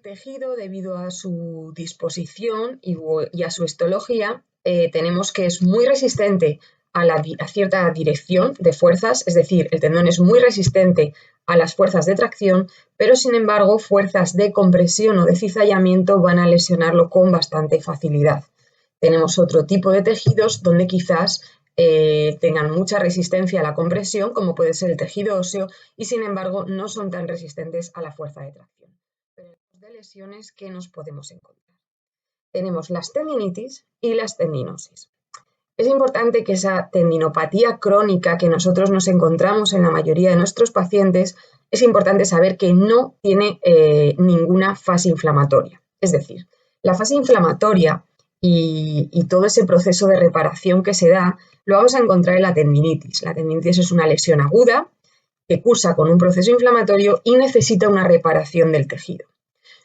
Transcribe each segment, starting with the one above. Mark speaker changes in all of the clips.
Speaker 1: cualquier tejido, debido a su disposición y a su histología, tenemos que es muy resistente a cierta dirección de fuerzas, es decir, el tendón es muy resistente a las fuerzas de tracción, pero sin embargo fuerzas de compresión o de cizallamiento van a lesionarlo con bastante facilidad. Tenemos otro tipo de tejidos donde quizás tengan mucha resistencia a la compresión, como puede ser el tejido óseo, y sin embargo no son tan resistentes a la fuerza de tracción. Pero de lesiones que nos podemos encontrar. Tenemos las tendinitis y las tendinosis. Es importante que esa tendinopatía crónica que nosotros nos encontramos en la mayoría de nuestros pacientes, es importante saber que no tiene ninguna fase inflamatoria. Es decir, la fase inflamatoria y todo ese proceso de reparación que se da, lo vamos a encontrar en la tendinitis. La tendinitis es una lesión aguda que cursa con un proceso inflamatorio y necesita una reparación del tejido.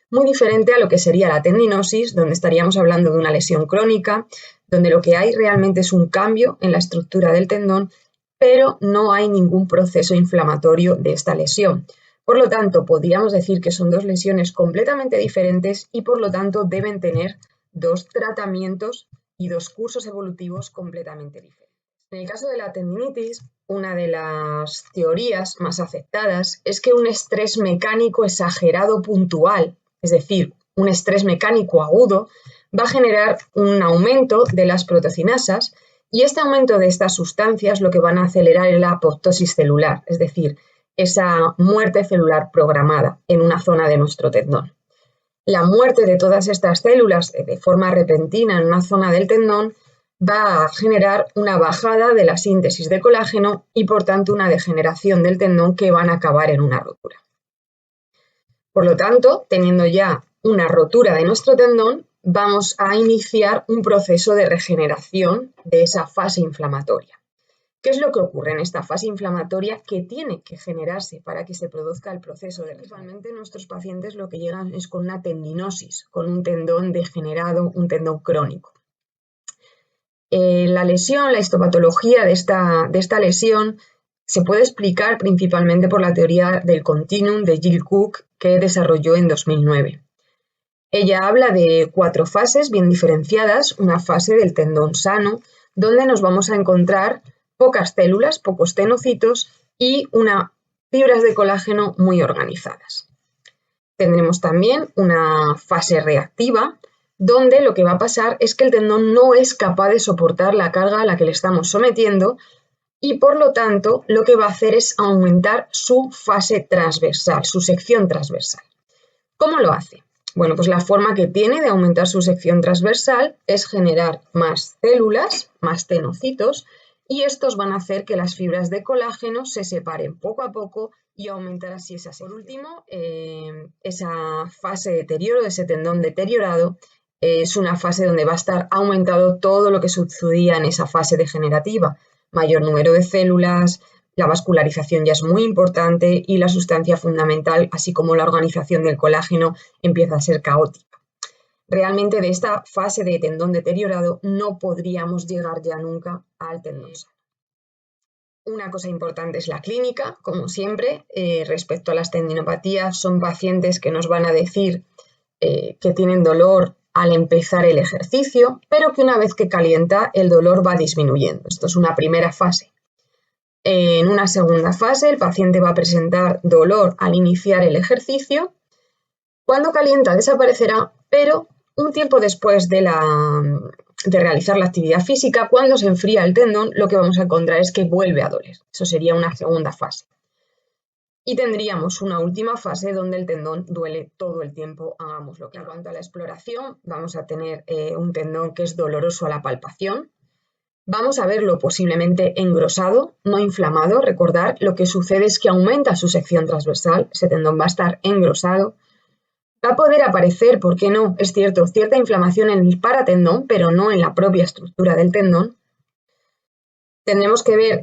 Speaker 1: Muy diferente a lo que sería la tendinosis, donde estaríamos hablando de una lesión crónica, donde lo que hay realmente es un cambio en la estructura del tendón, pero no hay ningún proceso inflamatorio de esta lesión. Por lo tanto, podríamos decir que son dos lesiones completamente diferentes y por lo tanto deben tener dos tratamientos y dos cursos evolutivos completamente diferentes. En el caso de la tendinitis, una de las teorías más aceptadas es que un estrés mecánico exagerado puntual, es decir, un estrés mecánico agudo, va a generar un aumento de las proteocinasas y este aumento de estas sustancias lo que van a acelerar es la apoptosis celular, es decir, esa muerte celular programada en una zona de nuestro tendón. La muerte de todas estas células de forma repentina en una zona del tendón va a generar una bajada de la síntesis de colágeno y por tanto una degeneración del tendón que van a acabar en una rotura. Por lo tanto, teniendo ya una rotura de nuestro tendón, vamos a iniciar un proceso de regeneración de esa fase inflamatoria. ¿Qué es lo que ocurre en esta fase inflamatoria que tiene que generarse para que se produzca el proceso de regeneración? Principalmente nuestros pacientes lo que llegan es con una tendinosis, con un tendón degenerado, un tendón crónico. La lesión, la histopatología de esta lesión se puede explicar principalmente por la teoría del continuum de Jill Cook que desarrolló en 2009. Ella habla de 4 fases bien diferenciadas, una fase del tendón sano, donde nos vamos a encontrar pocas células, pocos tenocitos y unas fibras de colágeno muy organizadas. Tendremos también una fase reactiva, donde lo que va a pasar es que el tendón no es capaz de soportar la carga a la que le estamos sometiendo y por lo tanto lo que va a hacer es aumentar su fase transversal, su sección transversal. ¿Cómo lo hace? Bueno, pues la forma que tiene de aumentar su sección transversal es generar más células, más tenocitos, y estos van a hacer que las fibras de colágeno se separen poco a poco y aumentar así esa sección. Por último, esa fase de deterioro de ese tendón deteriorado es una fase donde va a estar aumentado todo lo que sucedía en esa fase degenerativa. Mayor número de células, la vascularización ya es muy importante y la sustancia fundamental, así como la organización del colágeno, empieza a ser caótica. Realmente de esta fase de tendón deteriorado no podríamos llegar ya nunca al tendón sano. Una cosa importante es la clínica, como siempre, respecto a las tendinopatías, son pacientes que nos van a decir que tienen dolor al empezar el ejercicio, pero que una vez que calienta el dolor va disminuyendo. Esto es una primera fase. En una segunda fase el paciente va a presentar dolor al iniciar el ejercicio. Cuando calienta desaparecerá, pero un tiempo después de realizar la actividad física, cuando se enfría el tendón, lo que vamos a encontrar es que vuelve a doler. Eso sería una segunda fase. Y tendríamos una última fase donde el tendón duele todo el tiempo, hagamos lo que hagamos. En cuanto a la exploración, vamos a tener un tendón que es doloroso a la palpación. Vamos a verlo posiblemente engrosado, no inflamado. Recordar, lo que sucede es que aumenta su sección transversal, ese tendón va a estar engrosado. Va a poder aparecer, ¿por qué no? Es cierto, cierta inflamación en el paratendón, pero no en la propia estructura del tendón. Tendremos que ver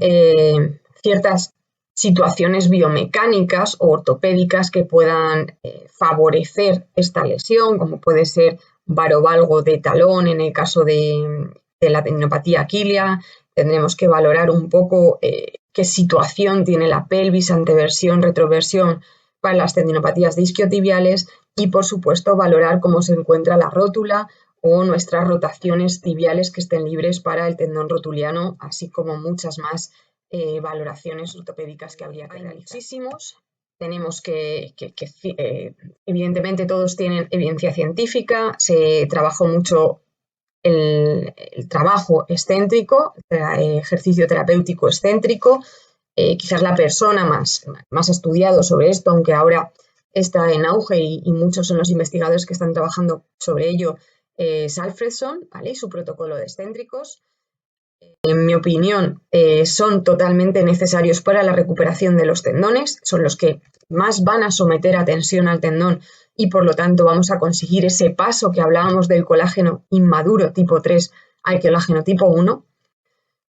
Speaker 1: ciertas situaciones biomecánicas o ortopédicas que puedan favorecer esta lesión, como puede ser varovalgo de talón en el caso de la tendinopatía aquilea. Tendremos que valorar un poco qué situación tiene la pelvis, anteversión, retroversión para las tendinopatías de isquiotibiales y, por supuesto, valorar cómo se encuentra la rótula o nuestras rotaciones tibiales que estén libres para el tendón rotuliano, así como muchas más valoraciones ortopédicas que habría que realizar. Muchísimos. Tenemos que evidentemente todos tienen evidencia científica, se trabajó mucho el trabajo excéntrico, ejercicio terapéutico excéntrico, quizás la persona más estudiado sobre esto, aunque ahora está en auge y muchos son los investigadores que están trabajando sobre ello, es Alfredson, ¿vale? Y su protocolo de excéntricos. En mi opinión, son totalmente necesarios para la recuperación de los tendones, son los que más van a someter a tensión al tendón y por lo tanto vamos a conseguir ese paso que hablábamos del colágeno inmaduro tipo 3 al colágeno tipo 1.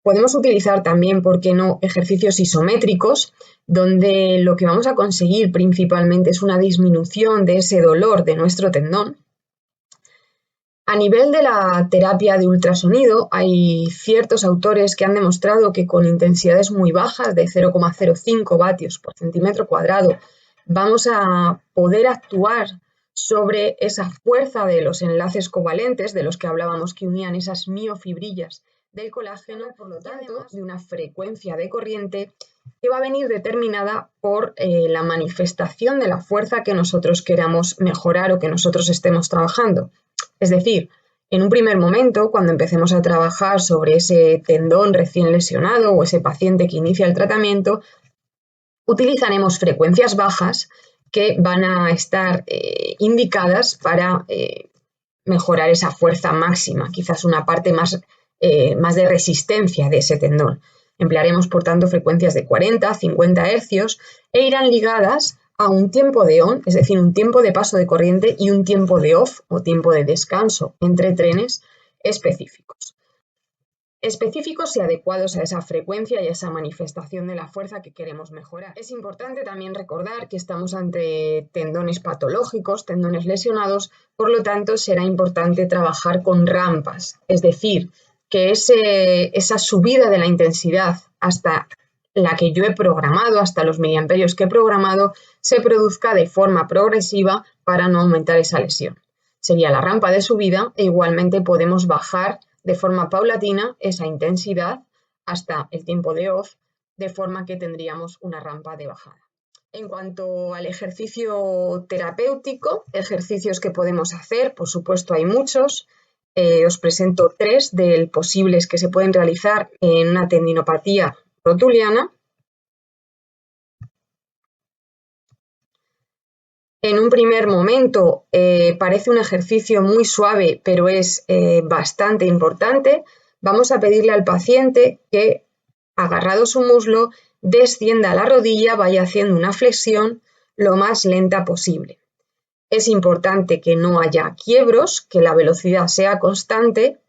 Speaker 1: Podemos utilizar también, ¿por qué no?, ejercicios isométricos, donde lo que vamos a conseguir principalmente es una disminución de ese dolor de nuestro tendón. A nivel de la terapia de ultrasonido, hay ciertos autores que han demostrado que con intensidades muy bajas, de 0,05 vatios por centímetro cuadrado, vamos a poder actuar sobre esa fuerza de los enlaces covalentes, de los que hablábamos que unían esas miofibrillas del colágeno, por lo tanto, de una frecuencia de corriente que va a venir determinada por la manifestación de la fuerza que nosotros queramos mejorar o que nosotros estemos trabajando. Es decir, en un primer momento, cuando empecemos a trabajar sobre ese tendón recién lesionado o ese paciente que inicia el tratamiento, utilizaremos frecuencias bajas que van a estar indicadas para mejorar esa fuerza máxima, quizás una parte más de resistencia de ese tendón. Emplearemos, por tanto, frecuencias de 40, 50 hercios e irán ligadas a un tiempo de on, es decir, un tiempo de paso de corriente y un tiempo de off o tiempo de descanso entre trenes específicos. Específicos y adecuados a esa frecuencia y a esa manifestación de la fuerza que queremos mejorar. Es importante también recordar que estamos ante tendones patológicos, tendones lesionados, por lo tanto será importante trabajar con rampas, es decir, que esa subida de la intensidad hasta la que yo he programado, hasta los miliamperios que he programado, se produzca de forma progresiva para no aumentar esa lesión. Sería la rampa de subida e igualmente podemos bajar de forma paulatina esa intensidad hasta el tiempo de off, de forma que tendríamos una rampa de bajada. En cuanto al ejercicio terapéutico, ejercicios que podemos hacer, por supuesto hay muchos. Os presento 3 de posibles que se pueden realizar en una tendinopatía rotuliana. En un primer momento parece un ejercicio muy suave, pero es bastante importante. Vamos a pedirle al paciente que, agarrado su muslo, descienda a la rodilla, vaya haciendo una flexión lo más lenta posible. Es importante que no haya quiebros, que la velocidad sea constante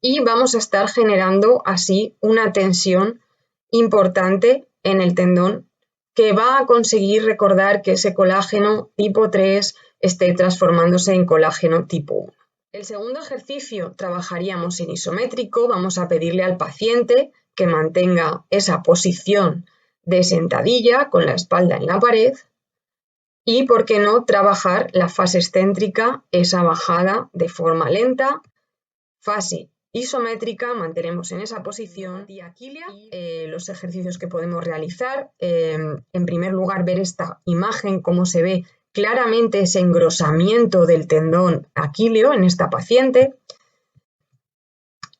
Speaker 1: y vamos a estar generando así una tensión importante en el tendón que va a conseguir recordar que ese colágeno tipo 3 esté transformándose en colágeno tipo 1. El segundo ejercicio trabajaríamos en isométrico, vamos a pedirle al paciente que mantenga esa posición de sentadilla con la espalda en la pared y, ¿por qué no?, trabajar la fase excéntrica, esa bajada de forma lenta, fase isométrica, mantenemos en esa posición. Los ejercicios que podemos realizar, en primer lugar, ver esta imagen, cómo se ve claramente ese engrosamiento del tendón aquileo en esta paciente.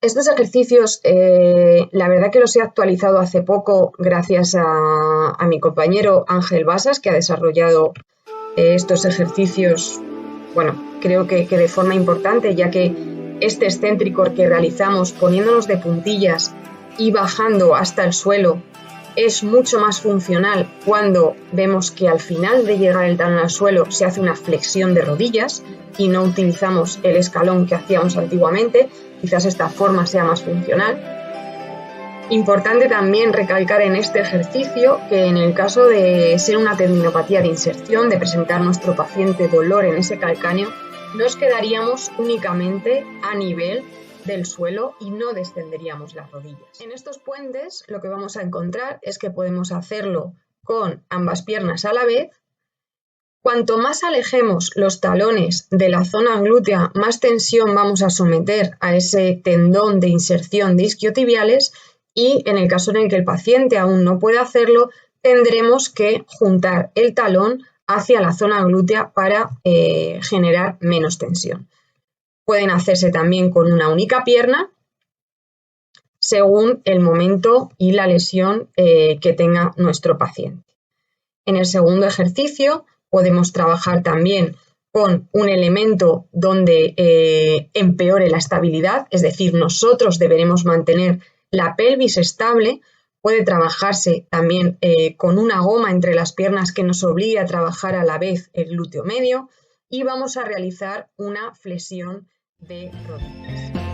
Speaker 1: Estos ejercicios, la verdad que los he actualizado hace poco gracias a mi compañero Ángel Basas, que ha desarrollado estos ejercicios, bueno, creo que de forma importante, ya que este excéntrico que realizamos poniéndonos de puntillas y bajando hasta el suelo es mucho más funcional cuando vemos que al final de llegar el talón al suelo se hace una flexión de rodillas y no utilizamos el escalón que hacíamos antiguamente. Quizás esta forma sea más funcional. Importante también recalcar en este ejercicio que en el caso de ser una tendinopatía de inserción, de presentar nuestro paciente dolor en ese calcáneo, nos quedaríamos únicamente a nivel del suelo y no descenderíamos las rodillas. En estos puentes lo que vamos a encontrar es que podemos hacerlo con ambas piernas a la vez Cuanto más alejemos los talones de la zona glútea, más tensión vamos a someter a ese tendón de inserción de isquiotibiales y en el caso en el que el paciente aún no pueda hacerlo, tendremos que juntar el talón hacia la zona glútea para generar menos tensión. Pueden hacerse también con una única pierna según el momento y la lesión que tenga nuestro paciente. En el segundo ejercicio podemos trabajar también con un elemento donde empeore la estabilidad, es decir, nosotros deberemos mantener la pelvis estable. Puede trabajarse también con una goma entre las piernas que nos obligue a trabajar a la vez el glúteo medio y vamos a realizar una flexión de rodillas.